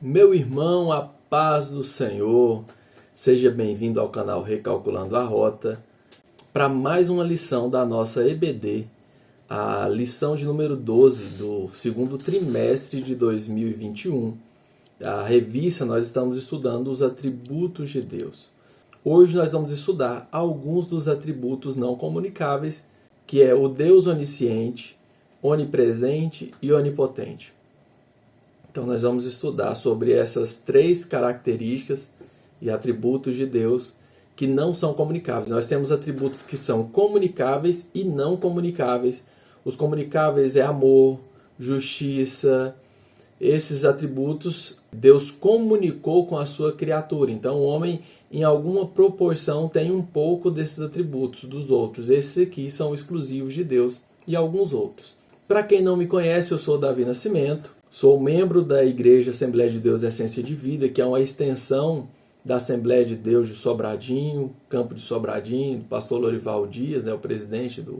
Meu irmão, a paz do Senhor, seja bem-vindo ao canal Recalculando a Rota para mais uma lição da nossa EBD, a lição de número 12 do segundo trimestre de 2021. A revista, nós estamos estudando os atributos de Deus. Hoje nós vamos estudar alguns dos atributos não comunicáveis, que é o Deus onisciente, onipresente e onipotente. Então nós vamos estudar sobre essas três características e atributos de Deus que não são comunicáveis. Nós temos atributos que são comunicáveis e não comunicáveis. Os comunicáveis é amor, justiça. Esses atributos Deus comunicou com a sua criatura. Então o homem, em alguma proporção, tem um pouco desses atributos dos outros. Esses aqui são exclusivos de Deus e alguns outros. Para quem não me conhece, eu sou Davi Nascimento. Sou membro da Igreja Assembleia de Deus Essência de Vida, que é uma extensão da Assembleia de Deus de Sobradinho, Campo de Sobradinho, do pastor Lorival Dias, o presidente de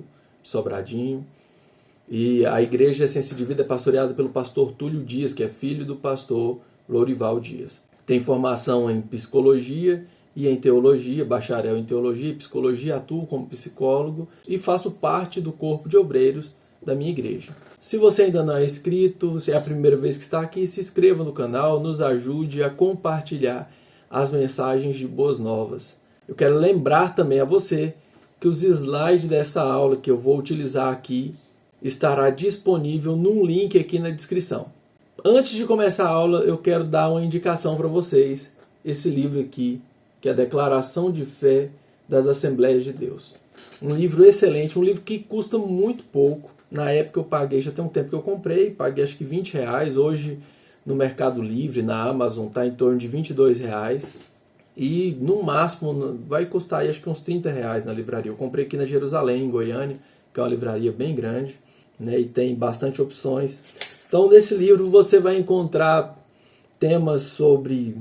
Sobradinho. E a Igreja Essência de Vida é pastoreada pelo pastor Túlio Dias, que é filho do pastor Lorival Dias. Tem formação em psicologia e em teologia, bacharel em teologia e psicologia, atuo como psicólogo e faço parte do corpo de obreiros da minha igreja. Se você ainda não é inscrito, se é a primeira vez que está aqui, se inscreva no canal, nos ajude a compartilhar as mensagens de boas novas. Eu quero lembrar também a você que os slides dessa aula que eu vou utilizar aqui estará disponível num link aqui na descrição. Antes de começar a aula, eu quero dar uma indicação para vocês, esse livro aqui, que é a Declaração de Fé das Assembleias de Deus. Um livro excelente, um livro que custa muito pouco. Na época eu paguei, já tem um tempo que eu comprei, paguei acho que R$20. Hoje no Mercado Livre, na Amazon, está em torno de R$22. E no máximo vai custar aí, acho que uns R$30 na livraria. Eu comprei aqui na Jerusalém, em Goiânia, que é uma livraria bem grande, e tem bastante opções. Então nesse livro você vai encontrar temas sobre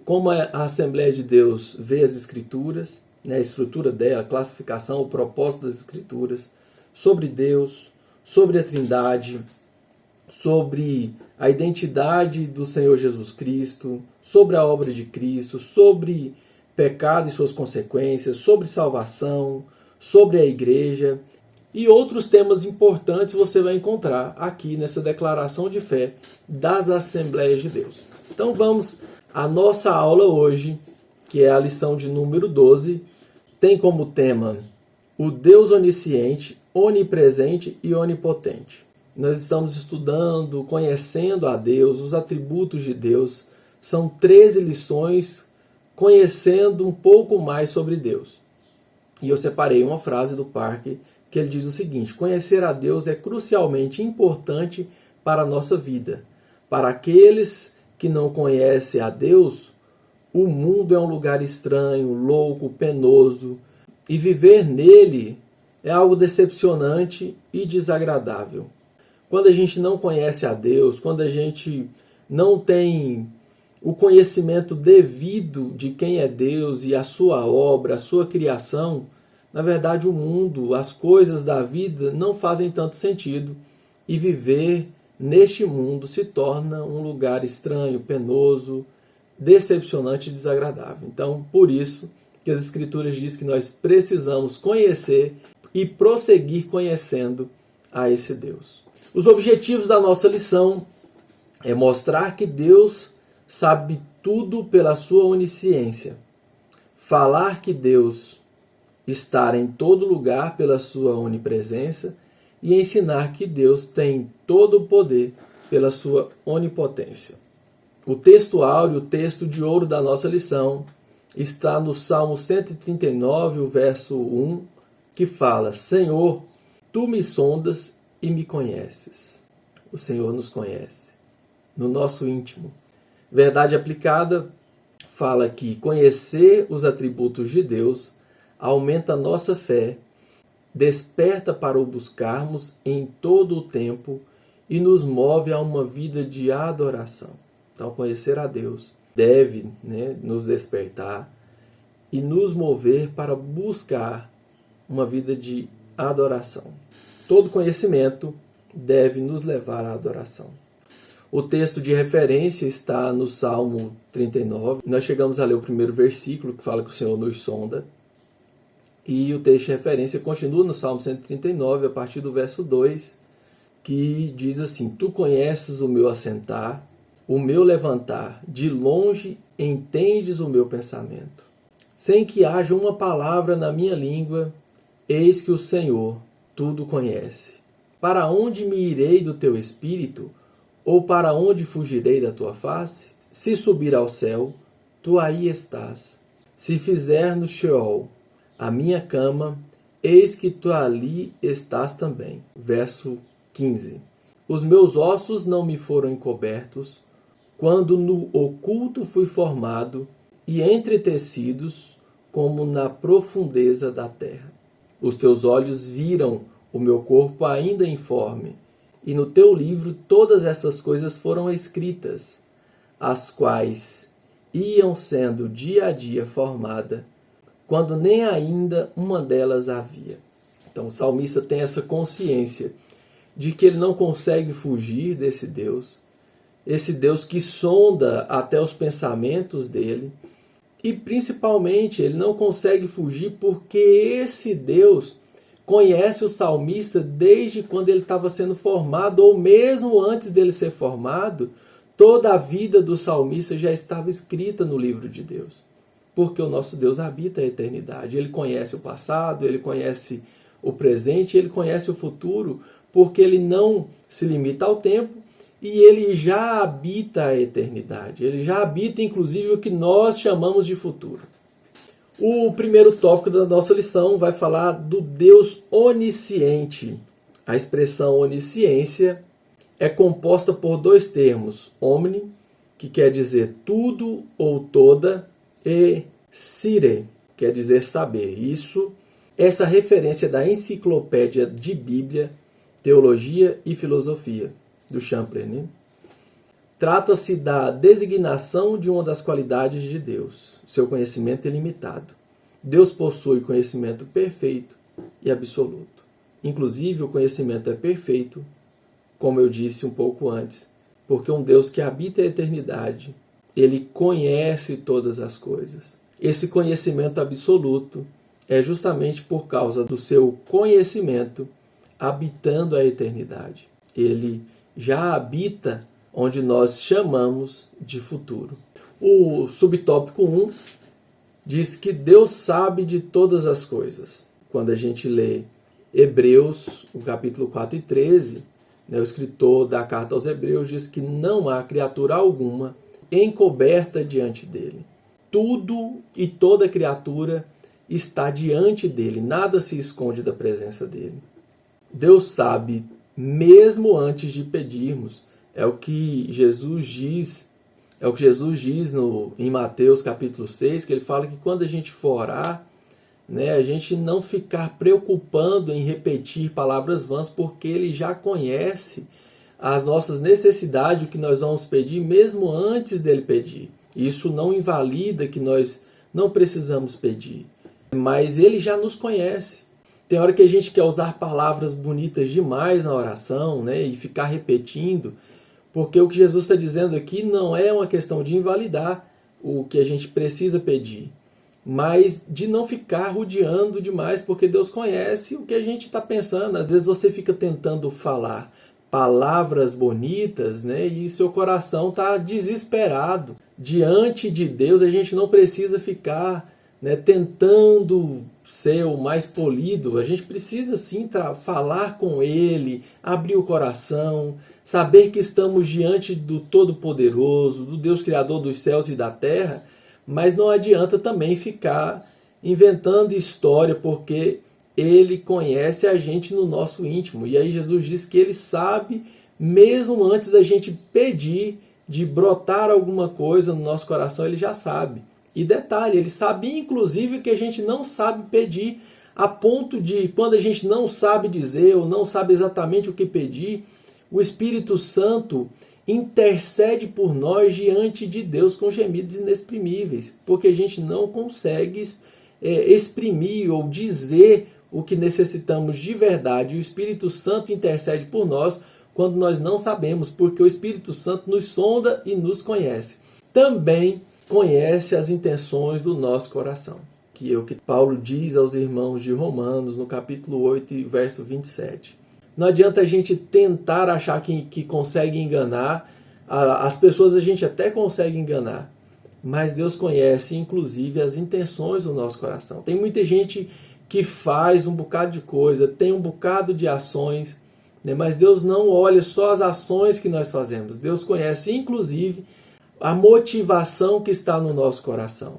como a Assembleia de Deus vê as Escrituras, a estrutura dela, a classificação, o propósito das Escrituras, sobre Deus, sobre a Trindade, sobre a identidade do Senhor Jesus Cristo, sobre a obra de Cristo, sobre pecado e suas consequências, sobre salvação, sobre a igreja e outros temas importantes você vai encontrar aqui nessa declaração de fé das Assembleias de Deus. Então vamos à nossa aula hoje, que é a lição de número 12, tem como tema o Deus onisciente, onipresente e onipotente. Nós estamos estudando, conhecendo a Deus, os atributos de Deus. São 13 lições conhecendo um pouco mais sobre Deus. E eu separei uma frase do Parker que ele diz o seguinte: conhecer a Deus é crucialmente importante para a nossa vida. Para aqueles que não conhecem a Deus, o mundo é um lugar estranho, louco, penoso, e viver nele é algo decepcionante e desagradável. Quando a gente não conhece a Deus, quando a gente não tem o conhecimento devido de quem é Deus e a sua obra, a sua criação, na verdade o mundo, as coisas da vida não fazem tanto sentido e viver neste mundo se torna um lugar estranho, penoso, decepcionante e desagradável. Então, por isso que as Escrituras dizem que nós precisamos conhecer e prosseguir conhecendo a esse Deus. Os objetivos da nossa lição é mostrar que Deus sabe tudo pela sua onisciência, falar que Deus está em todo lugar pela sua onipresença e ensinar que Deus tem todo o poder pela sua onipotência. O texto áureo, o texto de ouro da nossa lição, está no Salmo 139, o verso 1, que fala: Senhor, tu me sondas e me conheces. O Senhor nos conhece, no nosso íntimo. Verdade aplicada fala que conhecer os atributos de Deus aumenta a nossa fé, desperta para o buscarmos em todo o tempo e nos move a uma vida de adoração. Então, conhecer a Deus deve nos despertar e nos mover para buscar uma vida de adoração. Todo conhecimento deve nos levar à adoração. O texto de referência está no Salmo 39. Nós chegamos a ler o primeiro versículo, que fala que o Senhor nos sonda. E o texto de referência continua no Salmo 139, a partir do verso 2, que diz assim: Tu conheces o meu assentar, o meu levantar, de longe entendes o meu pensamento. Sem que haja uma palavra na minha língua, eis que o Senhor tudo conhece. Para onde me irei do teu espírito? Ou para onde fugirei da tua face? Se subir ao céu, tu aí estás. Se fizer no Sheol a minha cama, eis que tu ali estás também. Verso 15. Os meus ossos não me foram encobertos, quando no oculto fui formado e entretecidos como na profundeza da terra. Os teus olhos viram o meu corpo ainda informe, e no teu livro todas essas coisas foram escritas, as quais iam sendo dia a dia formada, quando nem ainda uma delas havia. Então o salmista tem essa consciência de que ele não consegue fugir desse Deus, esse Deus que sonda até os pensamentos dele, e principalmente ele não consegue fugir porque esse Deus conhece o salmista desde quando ele estava sendo formado, ou mesmo antes dele ser formado. Toda a vida do salmista já estava escrita no livro de Deus. Porque o nosso Deus habita a eternidade. Ele conhece o passado, ele conhece o presente, ele conhece o futuro, porque ele não se limita ao tempo e ele já habita a eternidade. Ele já habita, inclusive, o que nós chamamos de futuro. O primeiro tópico da nossa lição vai falar do Deus onisciente. A expressão onisciência é composta por dois termos: omni, que quer dizer tudo ou toda, e sire, quer dizer saber. Essa referência da Enciclopédia de Bíblia, Teologia e Filosofia, do Champlain. Trata-se da designação de uma das qualidades de Deus, seu conhecimento ilimitado. Deus possui conhecimento perfeito e absoluto. Inclusive, o conhecimento é perfeito, como eu disse um pouco antes, porque um Deus que habita a eternidade, ele conhece todas as coisas. Esse conhecimento absoluto é justamente por causa do seu conhecimento habitando a eternidade. Ele já habita onde nós chamamos de futuro. O subtópico 1 diz que Deus sabe de todas as coisas. Quando a gente lê Hebreus, o capítulo 4 e 13, o escritor da carta aos Hebreus diz que não há criatura alguma encoberta diante dele. Tudo e toda criatura está diante dele, nada se esconde da presença dele. Deus sabe mesmo antes de pedirmos. É o que Jesus diz em Mateus capítulo 6, que ele fala que quando a gente for orar, a gente não ficar preocupando em repetir palavras vãs, porque ele já conhece as nossas necessidades, o que nós vamos pedir, mesmo antes dele pedir. Isso não invalida que nós não precisamos pedir, mas ele já nos conhece. Tem hora que a gente quer usar palavras bonitas demais na oração, e ficar repetindo, porque o que Jesus está dizendo aqui não é uma questão de invalidar o que a gente precisa pedir, mas de não ficar rodeando demais, porque Deus conhece o que a gente está pensando. Às vezes você fica tentando falar palavras bonitas, e seu coração está desesperado. Diante de Deus a gente não precisa ficar tentando ser o mais polido. A gente precisa sim falar com Ele, abrir o coração, saber que estamos diante do Todo-Poderoso, do Deus Criador dos céus e da terra, mas não adianta também ficar inventando história, porque Ele conhece a gente no nosso íntimo. E aí Jesus diz que Ele sabe, mesmo antes da gente pedir, de brotar alguma coisa no nosso coração, Ele já sabe. E detalhe, Ele sabia inclusive que a gente não sabe pedir, a ponto de, quando a gente não sabe dizer ou não sabe exatamente o que pedir, o Espírito Santo intercede por nós diante de Deus com gemidos inexprimíveis, porque a gente não consegue exprimir ou dizer o que necessitamos de verdade. O Espírito Santo intercede por nós quando nós não sabemos, porque o Espírito Santo nos sonda e nos conhece. Também conhece as intenções do nosso coração, que é o que Paulo diz aos irmãos de Romanos, no capítulo 8, verso 27. Não adianta a gente tentar achar que consegue enganar. As pessoas a gente até consegue enganar, mas Deus conhece, inclusive, as intenções do nosso coração. Tem muita gente que faz um bocado de coisa, tem um bocado de ações, né? Mas Deus não olha só as ações que nós fazemos. Deus conhece, inclusive, a motivação que está no nosso coração.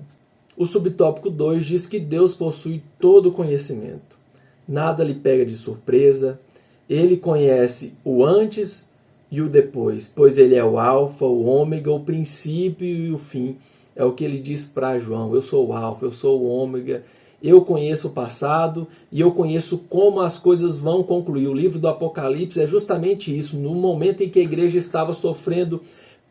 O subtópico 2 diz que Deus possui todo o conhecimento. Nada lhe pega de surpresa. Ele conhece o antes e o depois, pois ele é o alfa, o ômega, o princípio e o fim. É o que ele diz para João: eu sou o alfa, eu sou o ômega, eu conheço o passado e eu conheço como as coisas vão concluir. O livro do Apocalipse é justamente isso. No momento em que a igreja estava sofrendo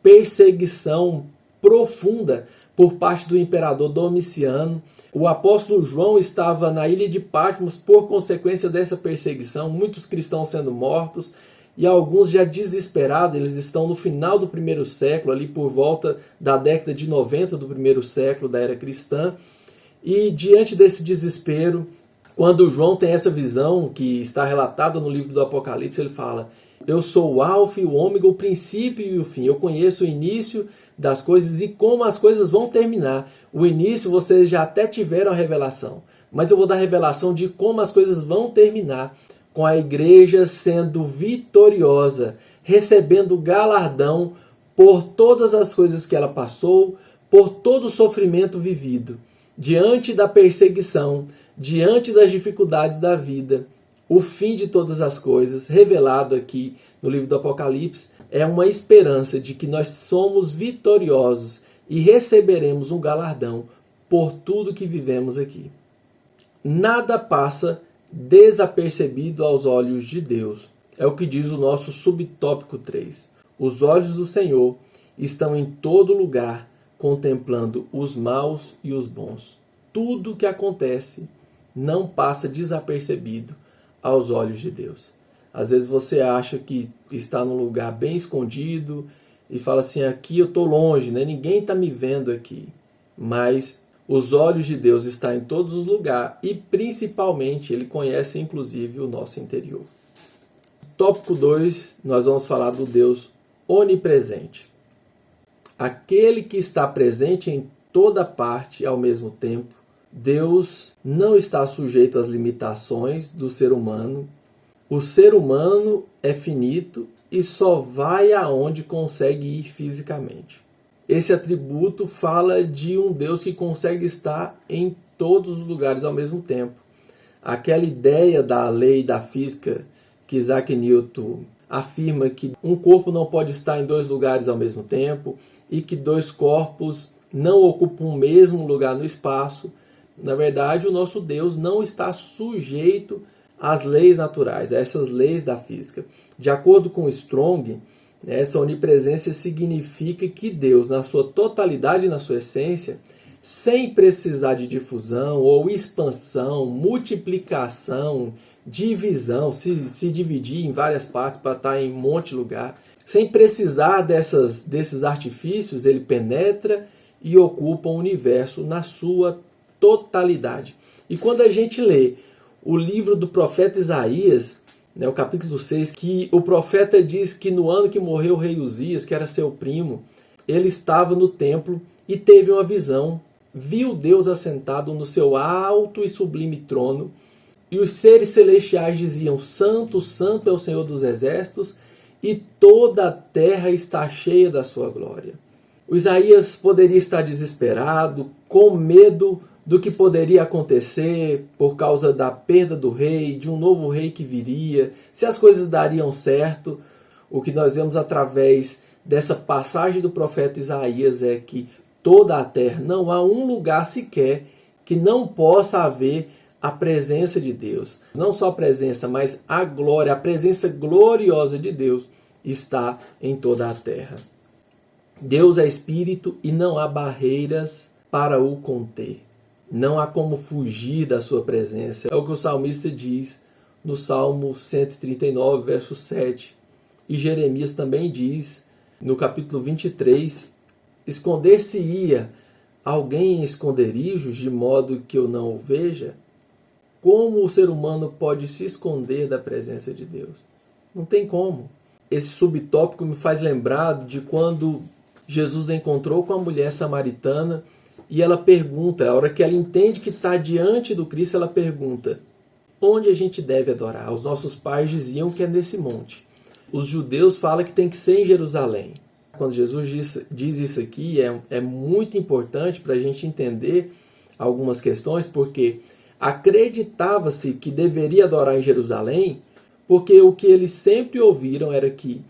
perseguição profunda por parte do imperador Domiciano, o apóstolo João estava na ilha de Patmos por consequência dessa perseguição, muitos cristãos sendo mortos e alguns já desesperados. Eles estão no final do primeiro século, ali por volta da década de 90 do primeiro século da era cristã. E diante desse desespero, quando João tem essa visão que está relatada no livro do Apocalipse, ele fala: eu sou o alfa e o ômega, o princípio e o fim. Eu conheço o início das coisas e como as coisas vão terminar. O início vocês já até tiveram a revelação, mas eu vou dar a revelação de como as coisas vão terminar, com a igreja sendo vitoriosa, recebendo galardão por todas as coisas que ela passou, por todo o sofrimento vivido. Diante da perseguição, diante das dificuldades da vida, o fim de todas as coisas, revelado aqui no livro do Apocalipse, é uma esperança de que nós somos vitoriosos e receberemos um galardão por tudo que vivemos aqui. Nada passa desapercebido aos olhos de Deus. É o que diz o nosso subtópico 3. Os olhos do Senhor estão em todo lugar, contemplando os maus e os bons. Tudo que acontece não passa desapercebido aos olhos de Deus. Às vezes você acha que está num lugar bem escondido e fala assim: aqui eu estou longe, né? Ninguém está me vendo aqui. Mas os olhos de Deus estão em todos os lugares e principalmente Ele conhece inclusive o nosso interior. Tópico 2, nós vamos falar do Deus onipresente. Aquele que está presente em toda parte ao mesmo tempo. Deus não está sujeito às limitações do ser humano. O ser humano é finito e só vai aonde consegue ir fisicamente. Esse atributo fala de um Deus que consegue estar em todos os lugares ao mesmo tempo. Aquela ideia da lei da física que Isaac Newton afirma que um corpo não pode estar em dois lugares ao mesmo tempo e que dois corpos não ocupam o mesmo lugar no espaço. Na verdade, o nosso Deus não está sujeito às leis naturais, a essas leis da física. De acordo com Strong, essa onipresença significa que Deus, na sua totalidade e na sua essência, sem precisar de difusão ou expansão, multiplicação, divisão, se dividir em várias partes para estar em um monte de lugar, sem precisar desses artifícios, ele penetra e ocupa o universo na sua totalidade. E quando a gente lê o livro do profeta Isaías, o capítulo 6, que o profeta diz que no ano que morreu o rei Uzias, que era seu primo, ele estava no templo e teve uma visão, viu Deus assentado no seu alto e sublime trono, e os seres celestiais diziam: Santo, Santo é o Senhor dos exércitos, e toda a terra está cheia da sua glória. O Isaías poderia estar desesperado, com medo do que poderia acontecer por causa da perda do rei, de um novo rei que viria, se as coisas dariam certo. O que nós vemos através dessa passagem do profeta Isaías é que toda a terra, não há um lugar sequer que não possa haver a presença de Deus. Não só a presença, mas a glória, a presença gloriosa de Deus está em toda a terra. Deus é espírito e não há barreiras para o conter. Não há como fugir da sua presença. É o que o salmista diz no Salmo 139, verso 7. E Jeremias também diz, no capítulo 23, esconder-se-ia alguém em esconderijos de modo que eu não o veja? Como o ser humano pode se esconder da presença de Deus? Não tem como. Esse subtópico me faz lembrar de quando Jesus encontrou com a mulher samaritana e ela pergunta, a hora que ela entende que está diante do Cristo, ela pergunta: onde a gente deve adorar? Os nossos pais diziam que é nesse monte. Os judeus falam que tem que ser em Jerusalém. Quando Jesus diz isso aqui, é muito importante para a gente entender algumas questões, porque acreditava-se que deveria adorar em Jerusalém, porque o que eles sempre ouviram era que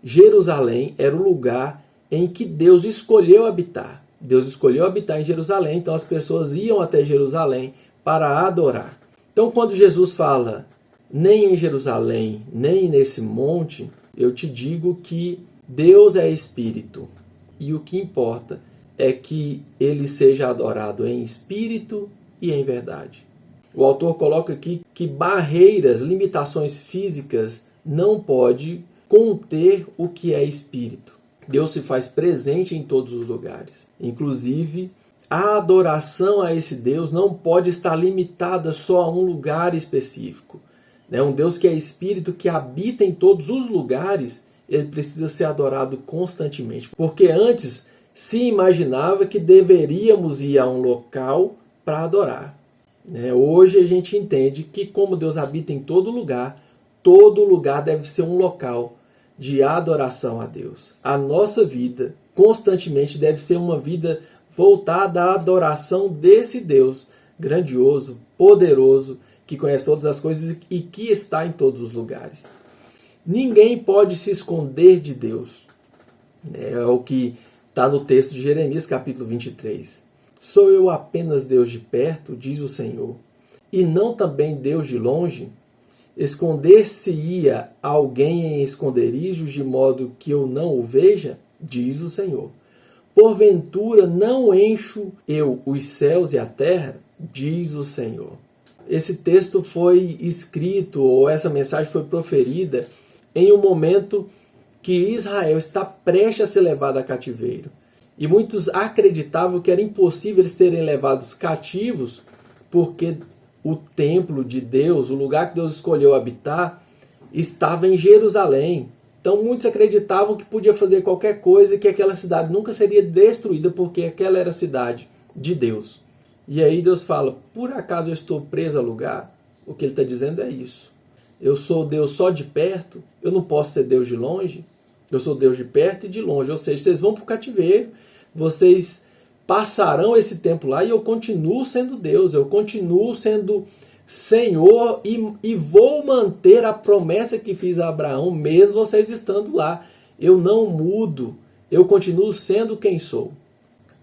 Jerusalém era o lugar em que Deus escolheu habitar. Deus escolheu habitar em Jerusalém, então as pessoas iam até Jerusalém para adorar. Então, quando Jesus fala nem em Jerusalém, nem nesse monte, eu te digo que Deus é espírito e o que importa é que ele seja adorado em espírito e em verdade. O autor coloca aqui que barreiras, limitações físicas não pode conter o que é espírito. Deus se faz presente em todos os lugares. Inclusive, a adoração a esse Deus não pode estar limitada só a um lugar específico. Um Deus que é espírito, que habita em todos os lugares, ele precisa ser adorado constantemente. Porque antes se imaginava que deveríamos ir a um local para adorar. Hoje a gente entende que como Deus habita em todo lugar deve ser um local de adoração a Deus. A nossa vida constantemente deve ser uma vida voltada à adoração desse Deus grandioso, poderoso, que conhece todas as coisas e que está em todos os lugares. Ninguém pode se esconder de Deus. É o que está no texto de Jeremias, capítulo 23. Sou eu apenas Deus de perto, diz o Senhor, e não também Deus de longe? Esconder-se-ia alguém em esconderijos de modo que eu não o veja? Diz o Senhor. Porventura não encho eu os céus e a terra? Diz o Senhor. Esse texto foi escrito, ou essa mensagem foi proferida em um momento que Israel está prestes a ser levado a cativeiro. E muitos acreditavam que era impossível eles serem levados cativos, porque o templo de Deus, o lugar que Deus escolheu habitar, estava em Jerusalém. Então muitos acreditavam que podia fazer qualquer coisa e que aquela cidade nunca seria destruída, porque aquela era a cidade de Deus. E aí Deus fala: por acaso eu estou preso a lugar? O que ele está dizendo é isso. Eu sou Deus só de perto, eu não posso ser Deus de longe. Eu sou Deus de perto e de longe, ou seja, vocês vão para o cativeiro, vocês passarão esse tempo lá e eu continuo sendo Deus, eu continuo sendo Senhor e vou manter a promessa que fiz a Abraão, mesmo vocês estando lá. Eu não mudo, eu continuo sendo quem sou.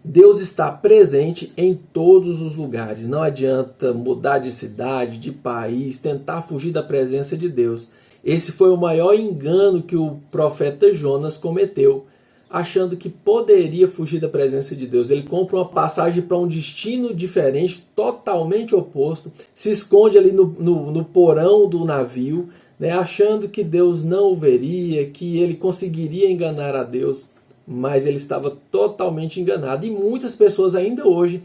Deus está presente em todos os lugares. Não adianta mudar de cidade, de país, tentar fugir da presença de Deus. Esse foi o maior engano que o profeta Jonas cometeu, achando que poderia fugir da presença de Deus. Ele compra uma passagem para um destino diferente, totalmente oposto, se esconde ali no porão do navio, achando que Deus não o veria, que ele conseguiria enganar a Deus, mas ele estava totalmente enganado. E muitas pessoas ainda hoje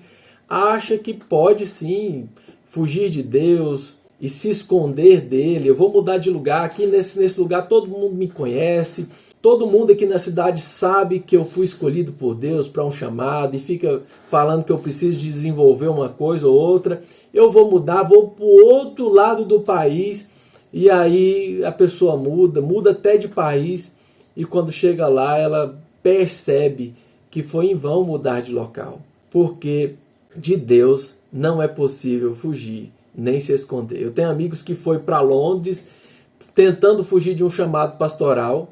acham que pode sim fugir de Deus e se esconder dele. Eu vou mudar de lugar, aqui nesse lugar todo mundo me conhece, todo mundo aqui na cidade sabe que eu fui escolhido por Deus para um chamado e fica falando que eu preciso de desenvolver uma coisa ou outra. Eu vou mudar, vou para o outro lado do país, e aí a pessoa muda até de país, e quando chega lá ela percebe que foi em vão mudar de local, porque de Deus não é possível fugir, nem se esconder. Eu tenho amigos que foi para Londres tentando fugir de um chamado pastoral,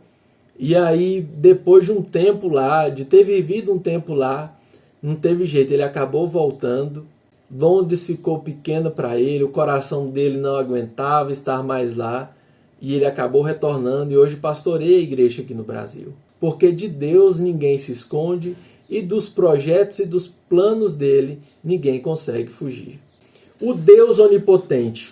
e aí depois de um tempo lá, de ter vivido um tempo lá, não teve jeito, ele acabou voltando. Londres ficou pequeno para ele, o coração dele não aguentava estar mais lá, e ele acabou retornando e hoje pastoreia a igreja aqui no Brasil. Porque de Deus ninguém se esconde e dos projetos e dos planos dele ninguém consegue fugir. O Deus onipotente,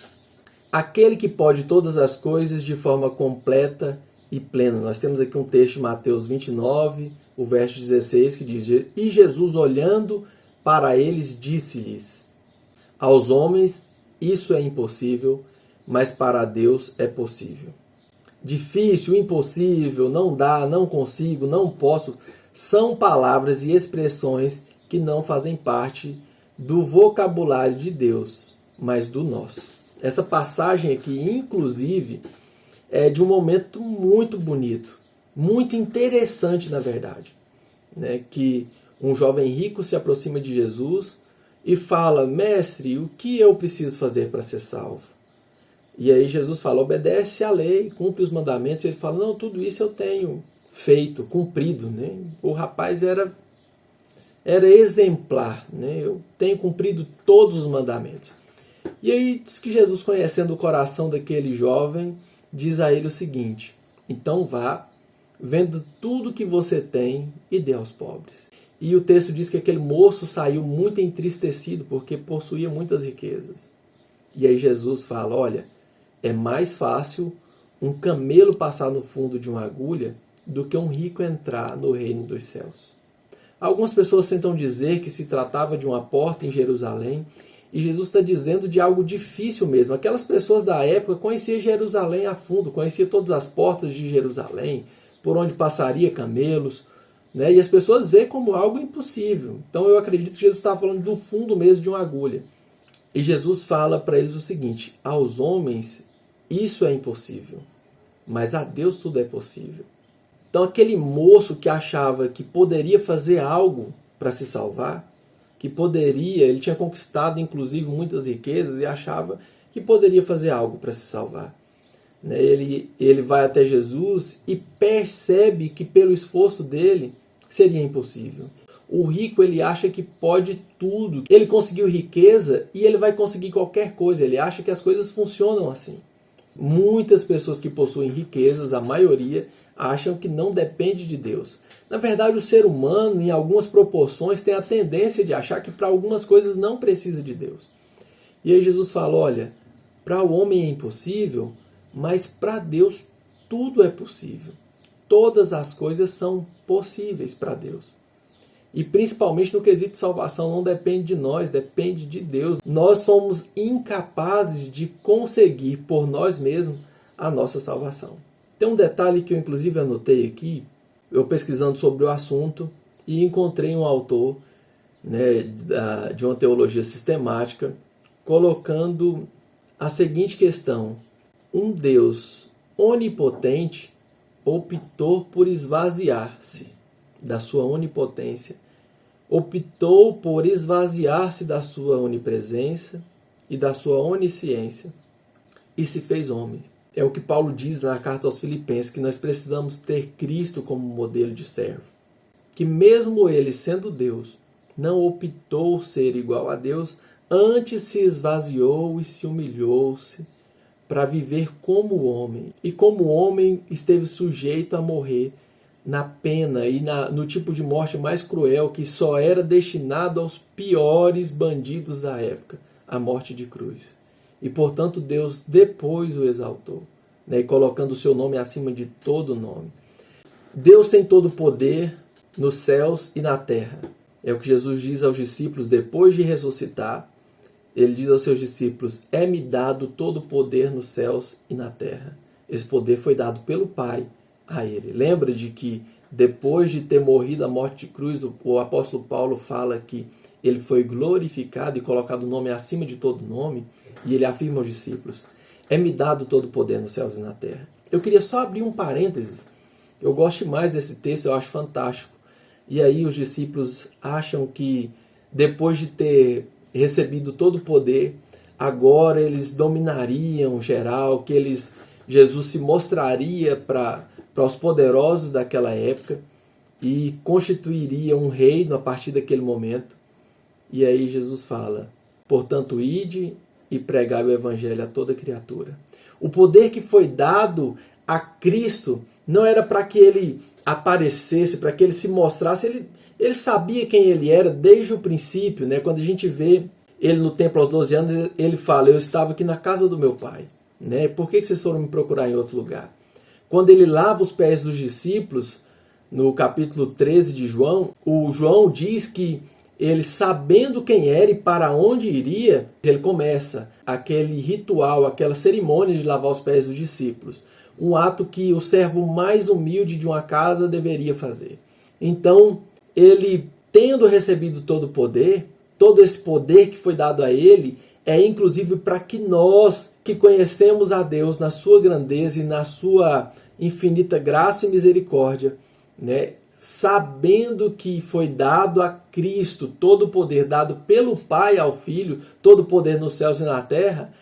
aquele que pode todas as coisas de forma completa e plena. Nós temos aqui um texto de Mateus 29, o verso 16, que diz: E Jesus, olhando para eles, disse-lhes: Aos homens isso é impossível, mas para Deus é possível. Difícil, impossível, não dá, não consigo, não posso, são palavras e expressões que não fazem parte do vocabulário de Deus, mas do nosso. Essa passagem aqui, inclusive, é de um momento muito bonito, muito interessante, na verdade, né? Que um jovem rico se aproxima de Jesus e fala: Mestre, o que eu preciso fazer para ser salvo? E aí Jesus fala: obedece à lei, cumpre os mandamentos. E ele fala: não, tudo isso eu tenho feito, cumprido, né? O rapaz era exemplar, né? Eu tenho cumprido todos os mandamentos. E aí diz que Jesus, conhecendo o coração daquele jovem, diz a ele o seguinte: então vá, venda tudo que você tem e dê aos pobres. E o texto diz que aquele moço saiu muito entristecido porque possuía muitas riquezas. E aí Jesus fala: olha, é mais fácil um camelo passar no fundo de uma agulha do que um rico entrar no reino dos céus. Algumas pessoas tentam dizer que se tratava de uma porta em Jerusalém, e Jesus está dizendo de algo difícil mesmo. Aquelas pessoas da época conheciam Jerusalém a fundo, conheciam todas as portas de Jerusalém, por onde passaria camelos, né? E as pessoas veem como algo impossível. Então eu acredito que Jesus estava falando do fundo mesmo de uma agulha. E Jesus fala para eles o seguinte: aos homens isso é impossível, mas a Deus tudo é possível. Então aquele moço que achava que poderia fazer algo para se salvar, que poderia, ele tinha conquistado inclusive muitas riquezas e achava que poderia fazer algo para se salvar. Ele vai até Jesus e percebe que pelo esforço dele seria impossível. O rico, ele acha que pode tudo. Ele conseguiu riqueza e ele vai conseguir qualquer coisa. Ele acha que as coisas funcionam assim. Muitas pessoas que possuem riquezas, a maioria, acham que não depende de Deus. Na verdade, o ser humano, em algumas proporções, tem a tendência de achar que para algumas coisas não precisa de Deus. E aí Jesus fala: olha, para o homem é impossível, mas para Deus tudo é possível. Todas as coisas são possíveis para Deus. E principalmente no quesito de salvação, não depende de nós, depende de Deus. Nós somos incapazes de conseguir por nós mesmos a nossa salvação. Tem um detalhe que eu inclusive anotei aqui, eu pesquisando sobre o assunto, e encontrei um autor, né, de uma teologia sistemática, colocando a seguinte questão: um Deus onipotente optou por esvaziar-se da sua onipotência, optou por esvaziar-se da sua onipresença e da sua onisciência e se fez homem. É o que Paulo diz na carta aos Filipenses, que nós precisamos ter Cristo como modelo de servo. Que mesmo ele, sendo Deus, não optou ser igual a Deus, antes se esvaziou e se humilhou-se para viver como homem. E como homem esteve sujeito a morrer na pena e no tipo de morte mais cruel, que só era destinado aos piores bandidos da época, a morte de cruz. E portanto Deus depois o exaltou, né, colocando o seu nome acima de todo nome. Deus tem todo o poder nos céus e na terra. É o que Jesus diz aos discípulos depois de ressuscitar. Ele diz aos seus discípulos: é-me dado todo o poder nos céus e na terra. Esse poder foi dado pelo Pai a ele. Lembra de que depois de ter morrido a morte de cruz, o apóstolo Paulo fala que ele foi glorificado e colocado o nome acima de todo nome, e ele afirma aos discípulos: é-me dado todo o poder nos céus e na terra. Eu queria só abrir um parênteses. Eu gosto mais desse texto, eu acho fantástico. E aí os discípulos acham que depois de ter recebido todo o poder, agora eles dominariam geral, que Jesus se mostraria para os poderosos daquela época e constituiria um reino a partir daquele momento. E aí Jesus fala: portanto, ide e pregai o evangelho a toda criatura. O poder que foi dado a Cristo não era para que ele aparecesse, para que ele se mostrasse. Ele sabia quem ele era desde o princípio, né? Quando a gente vê ele no templo aos 12 anos, ele fala: eu estava aqui na casa do meu pai, né? Por que vocês foram me procurar em outro lugar? quando ele lava os pés dos discípulos, no capítulo 13 de João, o João diz que ele, sabendo quem era e para onde iria, ele começa aquele ritual, aquela cerimônia de lavar os pés dos discípulos. Um ato que o servo mais humilde de uma casa deveria fazer. Então, ele, tendo recebido todo o poder, todo esse poder que foi dado a ele, é inclusive para que nós, que conhecemos a Deus na sua grandeza e na sua infinita graça e misericórdia, né, sabendo que foi dado a Cristo todo o poder, dado pelo Pai ao Filho, todo o poder nos céus e na terra,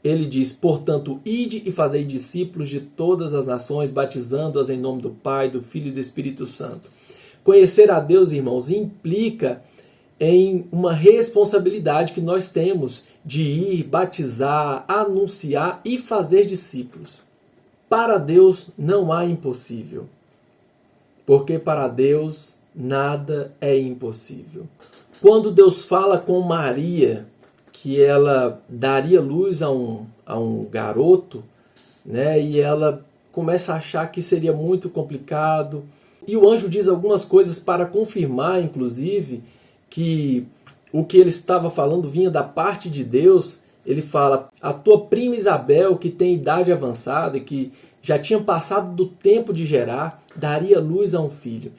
ele diz, portanto, ide e fazei discípulos de todas as nações, batizando-as em nome do Pai, do Filho e do Espírito Santo. Conhecer a Deus, irmãos, implica em uma responsabilidade que nós temos de ir, batizar, anunciar e fazer discípulos. Para Deus não há impossível, porque para Deus nada é impossível. Quando Deus fala com Maria que ela daria luz a um garoto, né, e ela começa a achar que seria muito complicado, e o anjo diz algumas coisas para confirmar, inclusive, que o que ele estava falando vinha da parte de Deus. Ele fala, a tua prima Isabel, que tem idade avançada e que já tinha passado do tempo de gerar, daria luz a um filho.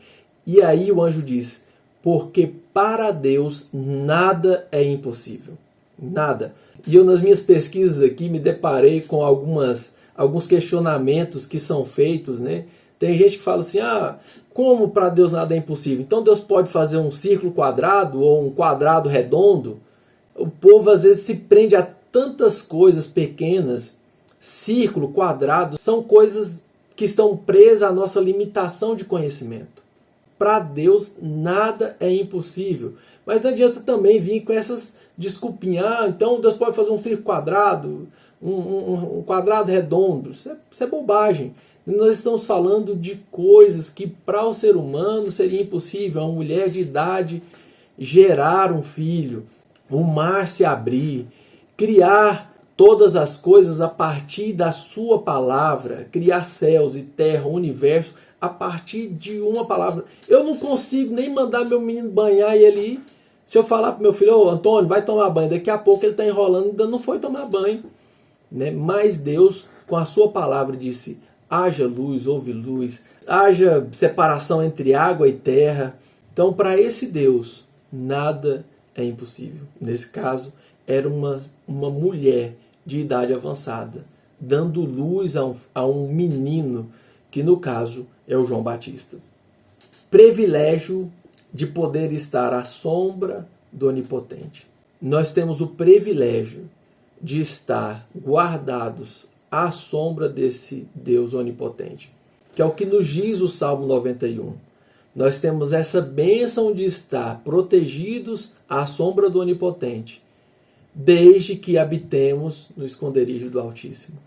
E aí o anjo diz, porque para Deus nada é impossível. Nada. E eu, nas minhas pesquisas aqui, me deparei com alguns questionamentos que são feitos, né? Tem gente que fala assim, como para Deus nada é impossível? Então Deus pode fazer um círculo quadrado ou um quadrado redondo? O povo às vezes se prende a tantas coisas pequenas. Círculo, quadrado, são coisas que estão presas à nossa limitação de conhecimento. Para Deus nada é impossível. Mas não adianta também vir com essas desculpinhas. Então Deus pode fazer um círculo quadrado, um quadrado redondo. Isso é bobagem. Nós estamos falando de coisas que para o ser humano seria impossível. Uma mulher de idade gerar um filho, o mar se abrir, criar todas as coisas a partir da sua palavra, criar céus e terra, universo, a partir de uma palavra. Eu não consigo nem mandar meu menino banhar e ele ir. Se eu falar para meu filho, Antônio, vai tomar banho, daqui a pouco ele está enrolando e ainda não foi tomar banho. Né? Mas Deus, com a sua palavra, disse, haja luz, houve luz, haja separação entre água e terra. Então, para esse Deus, nada é impossível. Nesse caso, era uma mulher de idade avançada, dando luz a um menino, que no caso é o João Batista. Privilégio de poder estar à sombra do Onipotente. Nós temos o privilégio de estar guardados à sombra desse Deus onipotente, que é o que nos diz o Salmo 91. Nós temos essa bênção de estar protegidos à sombra do Onipotente, desde que habitemos no esconderijo do Altíssimo.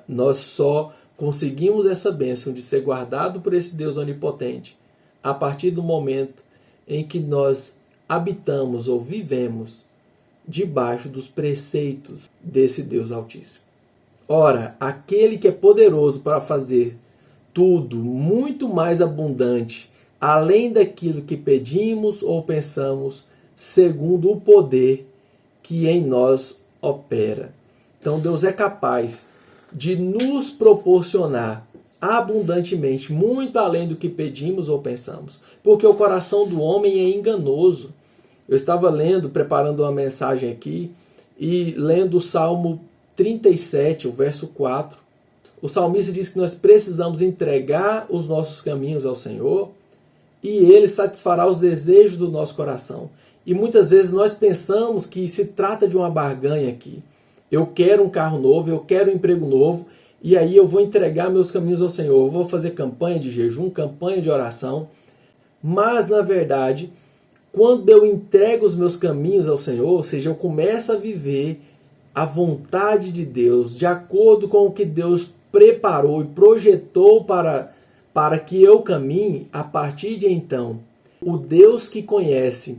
Nós só conseguimos essa bênção de ser guardado por esse Deus onipotente a partir do momento em que nós habitamos ou vivemos debaixo dos preceitos desse Deus Altíssimo. Ora, aquele que é poderoso para fazer tudo muito mais abundante, além daquilo que pedimos ou pensamos, segundo o poder que em nós opera. Então Deus é capaz de nos proporcionar abundantemente, muito além do que pedimos ou pensamos. Porque o coração do homem é enganoso. Eu estava lendo, preparando uma mensagem aqui, e lendo o Salmo 37, o verso 4. O salmista diz que nós precisamos entregar os nossos caminhos ao Senhor e Ele satisfará os desejos do nosso coração. E muitas vezes nós pensamos que se trata de uma barganha aqui. Eu quero um carro novo, eu quero um emprego novo, e aí eu vou entregar meus caminhos ao Senhor. Eu vou fazer campanha de jejum, campanha de oração. Mas, na verdade, quando eu entrego os meus caminhos ao Senhor, ou seja, eu começo a viver a vontade de Deus, de acordo com o que Deus preparou e projetou para que eu caminhe, a partir de então, o Deus que conhece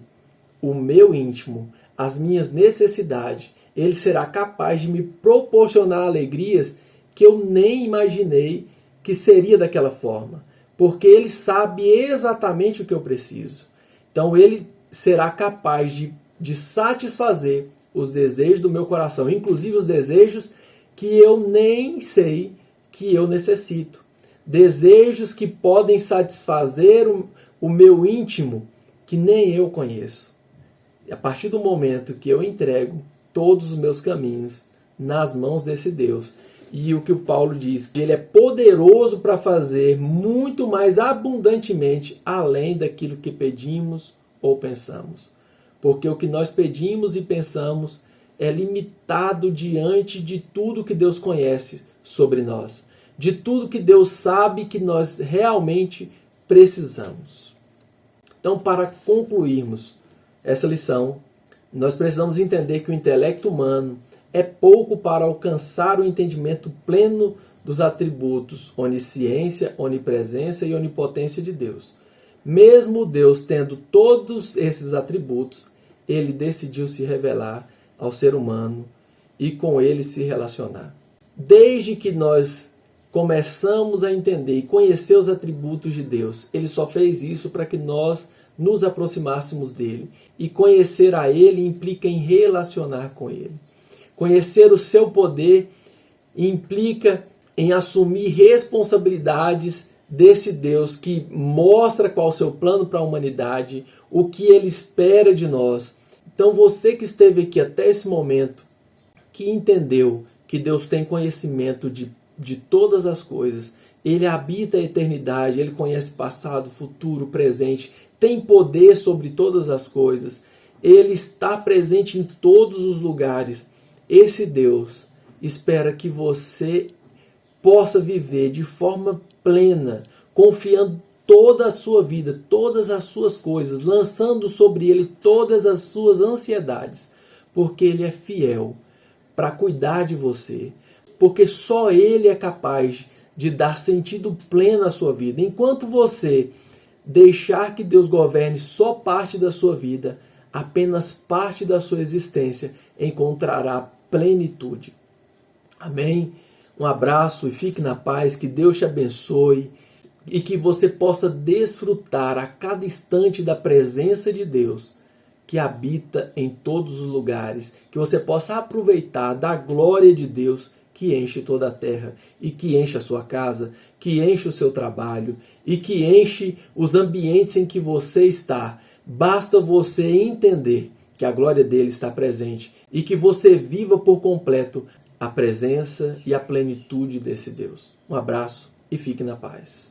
o meu íntimo, as minhas necessidades, Ele será capaz de me proporcionar alegrias que eu nem imaginei que seria daquela forma, porque Ele sabe exatamente o que eu preciso. Então Ele será capaz de satisfazer os desejos do meu coração, inclusive os desejos que eu nem sei que eu necessito. Desejos que podem satisfazer o meu íntimo, que nem eu conheço. E a partir do momento que eu entrego todos os meus caminhos nas mãos desse Deus, e o que o Paulo diz, que Ele é poderoso para fazer muito mais abundantemente além daquilo que pedimos ou pensamos. Porque o que nós pedimos e pensamos é limitado diante de tudo que Deus conhece sobre nós, de tudo que Deus sabe que nós realmente precisamos. Então, para concluirmos essa lição, nós precisamos entender que o intelecto humano é pouco para alcançar o entendimento pleno dos atributos onisciência, onipresença e onipotência de Deus. Mesmo Deus tendo todos esses atributos, Ele decidiu se revelar ao ser humano e com ele se relacionar. Desde que nós começamos a entender e conhecer os atributos de Deus, Ele só fez isso para que nós nos aproximássemos dele. E conhecer a Ele implica em relacionar com Ele. Conhecer o seu poder implica em assumir responsabilidades desse Deus que mostra qual é o seu plano para a humanidade, o que Ele espera de nós. Então você que esteve aqui até esse momento, que entendeu que Deus tem conhecimento de todas as coisas, Ele habita a eternidade, Ele conhece passado, futuro, presente, tem poder sobre todas as coisas, Ele está presente em todos os lugares. Esse Deus espera que você possa viver de forma plena, confiando toda a sua vida, todas as suas coisas, lançando sobre Ele todas as suas ansiedades, porque Ele é fiel para cuidar de você, porque só Ele é capaz de dar sentido pleno à sua vida. Enquanto você deixar que Deus governe só parte da sua vida, apenas parte da sua existência encontrará plenitude. Amém? Um abraço e fique na paz, que Deus te abençoe e que você possa desfrutar a cada instante da presença de Deus que habita em todos os lugares, que você possa aproveitar da glória de Deus que enche toda a terra e que enche a sua casa, que enche o seu trabalho e que enche os ambientes em que você está. Basta você entender que a glória dele está presente e que você viva por completo a presença e a plenitude desse Deus. Um abraço e fique na paz.